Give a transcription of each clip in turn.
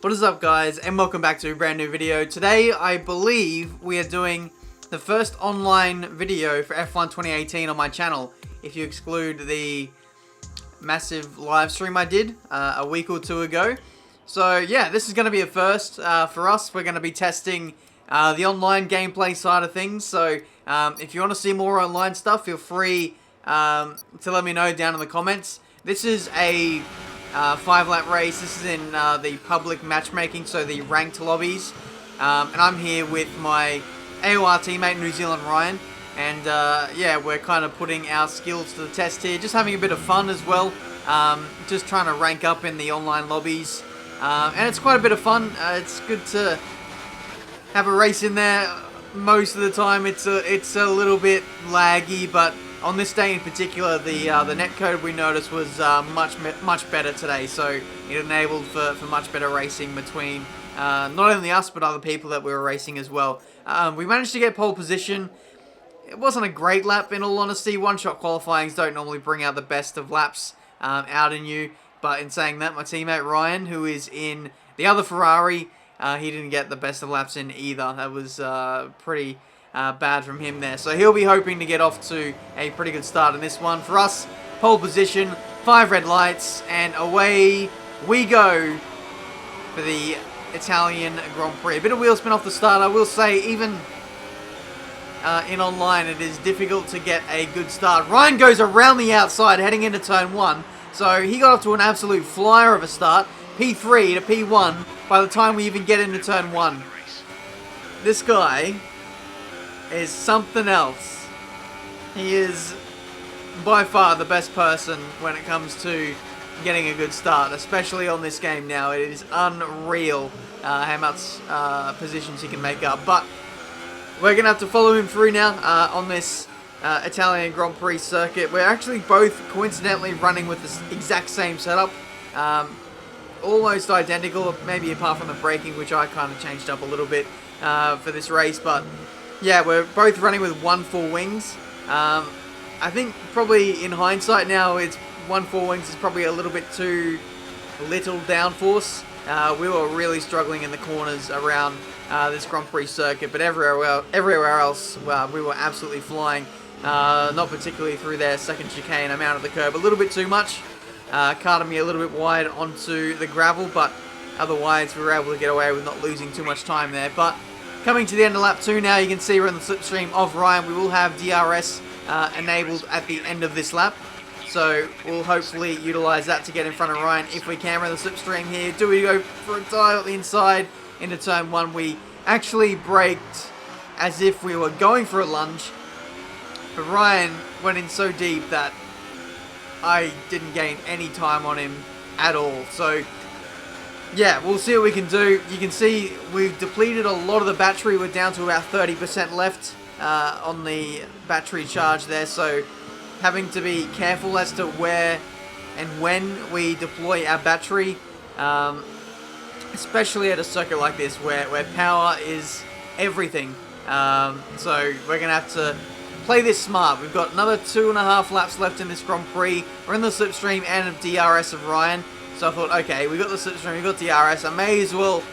What is up, guys, and welcome back to a brand new video. Today I believe we are doing the first online video for F1 2018 on my channel, if you exclude the massive live stream I did a week or two ago. So yeah, this is going to be a first for us. We're going to be testing the online gameplay side of things. So if you want to see more online stuff, feel free to let me know down in the comments. This is a 5-lap race. This is in the public matchmaking, so the ranked lobbies. And I'm here with my AOR teammate, New Zealand Ryan. And yeah, we're kind of putting our skills to the test here. Just having a bit of fun as well. Just trying to rank up in the online lobbies. And it's quite a bit of fun. It's good to have a race in there. Most of the time it's a little bit laggy, but on this day in particular, the netcode we noticed was much better today, so it enabled for much better racing between not only us but other people that we were racing as well. We managed to get pole position. It wasn't a great lap, in all honesty. One-shot qualifyings don't normally bring out the best of laps out in you, but in saying that, my teammate Ryan, who is in the other Ferrari, he didn't get the best of laps in either. That was pretty bad from him there. So he'll be hoping to get off to a pretty good start in this one. For us, pole position, 5 red lights, and away we go for the Italian Grand Prix. A bit of wheel spin off the start. I will say, even in online, it is difficult to get a good start. Ryan goes around the outside heading into turn 1. So he got off to an absolute flyer of a start. P3 to P1 by the time we even get into turn 1. This guy is something else. He is by far the best person when it comes to getting a good start, especially on this game now. It is unreal how much positions he can make up. But we're going to have to follow him through now on this Italian Grand Prix circuit. We're actually both coincidentally running with the exact same setup. Almost identical, maybe apart from the braking, which I kind of changed up a little bit for this race. But yeah, we're both running with 1-4 wings. I think probably in hindsight now, 1-4 wings is probably a little bit too little downforce. We were really struggling in the corners around this Grand Prix circuit, but everywhere else, we were absolutely flying. Not particularly through their second chicane. I'm out of the curb a little bit too much. Carted me a little bit wide onto the gravel, but otherwise we were able to get away with not losing too much time there. But coming to the end of lap 2 now, you can see we're in the slipstream of Ryan. We will have DRS enabled at the end of this lap, so we'll hopefully utilise that to get in front of Ryan if we can. We're in the slipstream here. Do we go for a dive at the inside into turn 1? We actually braked as if we were going for a lunge, but Ryan went in so deep that I didn't gain any time on him at all. So yeah, we'll see what we can do. You can see we've depleted a lot of the battery. We're down to about 30% left on the battery charge there. So having to be careful as to where and when we deploy our battery. Especially at a circuit like this where power is everything. So we're going to have to play this smart. We've got another 2.5 laps left in this Grand Prix. We're in the slipstream and of DRS of Ryan. So I thought, okay, we got the slipstream, we got DRS. I may as well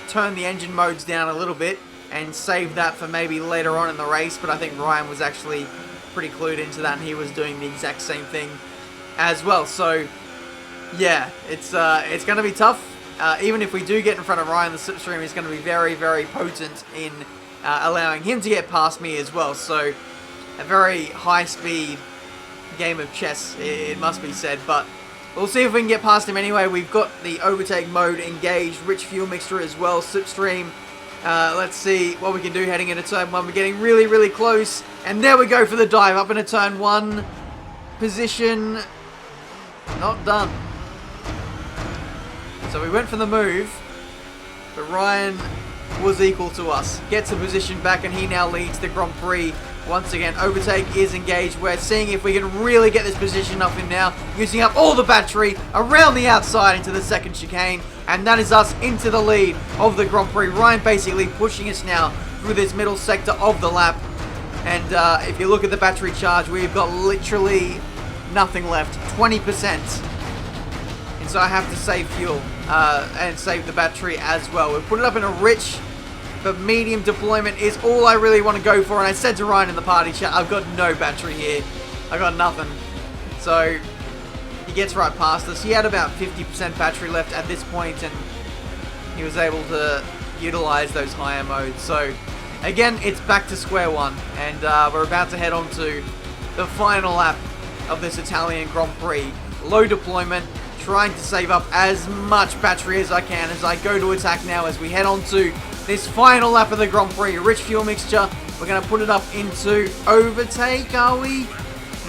turn the engine modes down a little bit and save that for maybe later on in the race. But I think Ryan was actually pretty clued into that, and he was doing the exact same thing as well. So yeah, it's going to be tough. Even if we do get in front of Ryan, the slipstream is going to be very, very potent in allowing him to get past me as well. So a very high-speed game of chess, it must be said. But we'll see if we can get past him anyway. We've got the overtake mode engaged, rich fuel mixture as well, slipstream. Let's see what we can do heading into turn 1. We're getting really, really close. And there we go for the dive up into turn 1. Position not done. So we went for the move, but Ryan was equal to us. Gets the position back, and he now leads the Grand Prix. Once again, overtake is engaged. We're seeing if we can really get this position off him now, using up all the battery around the outside into the second chicane, and that is us into the lead of the Grand Prix. Ryan basically pushing us now through this middle sector of the lap, and if you look at the battery charge, we've got literally nothing left, 20%. means I have to save fuel and save the battery as well. We've put it up in a rich but medium deployment is all I really want to go for. And I said to Ryan in the party chat, I've got no battery here. I got nothing. So he gets right past us. He had about 50% battery left at this point, and he was able to utilize those higher modes. So again, it's back to square one, and we're about to head on to the final lap of this Italian Grand Prix. Low deployment, trying to save up as much battery as I can as I go to attack now as we head on to this final lap of the Grand Prix. Rich fuel mixture. We're going to put it up into overtake, are we?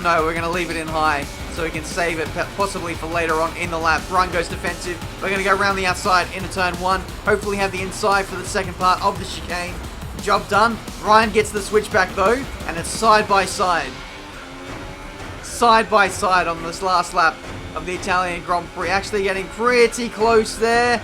No, we're going to leave it in high so we can save it possibly for later on in the lap. Ryan goes defensive. We're going to go around the outside into turn one. Hopefully have the inside for the second part of the chicane. Job done. Ryan gets the switchback though, and it's side by side. Side by side on this last lap of the Italian Grand Prix. Actually getting pretty close there.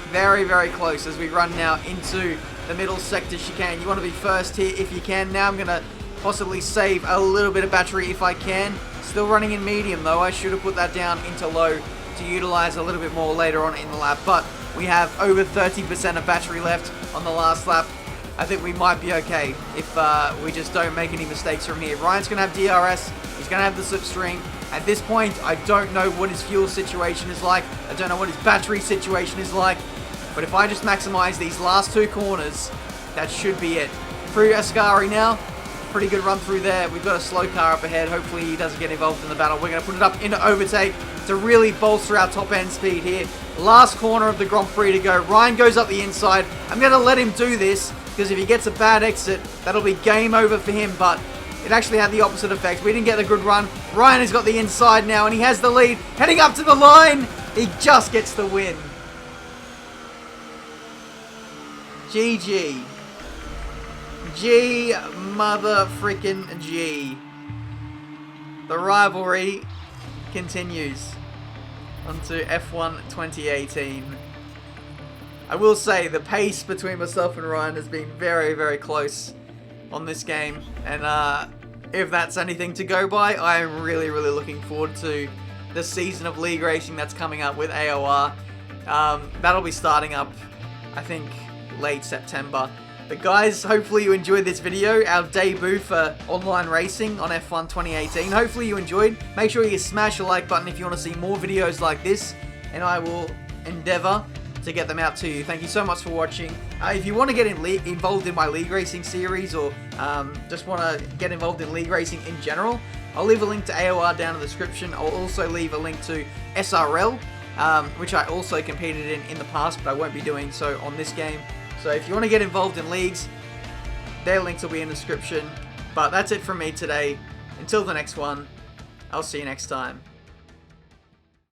Very, very close as we run now into the middle sector chicane. You want to be first here if you can. Now I'm going to possibly save a little bit of battery if I can. Still running in medium though. I should have put that down into low to utilize a little bit more later on in the lap. But we have over 30% of battery left on the last lap. I think we might be okay if we just don't make any mistakes from here. Ryan's going to have DRS. He's going to have the slipstream. At this point, I don't know what his fuel situation is like. I don't know what his battery situation is like. But if I just maximize these last two corners, that should be it. Through Ascari now. Pretty good run through there. We've got a slow car up ahead. Hopefully he doesn't get involved in the battle. We're going to put it up into overtake to really bolster our top end speed here. Last corner of the Grand Prix to go. Ryan goes up the inside. I'm going to let him do this because if he gets a bad exit, that'll be game over for him. But it actually had the opposite effect. We didn't get the good run. Ryan has got the inside now and he has the lead. Heading up to the line. He just gets the win. GG. G mother freaking G. The rivalry continues onto F1 2018. I will say the pace between myself and Ryan has been very, very close on this game, and if that's anything to go by, I am really, really looking forward to the season of league racing that's coming up with AOR. That'll be starting up, I think, late September. But guys, hopefully you enjoyed this video, our debut for online racing on F1 2018. Hopefully you enjoyed. Make sure you smash the like button if you want to see more videos like this, and I will endeavor to get them out to you. Thank you so much for watching. If you want to get involved in my league racing series, or just want to get involved in league racing in general, I'll leave a link to AOR down in the description. I'll also leave a link to SRL, which I also competed in the past, but I won't be doing so on this game. So if you want to get involved in leagues, their links will be in the description. But that's it from me today. Until the next one, I'll see you next time.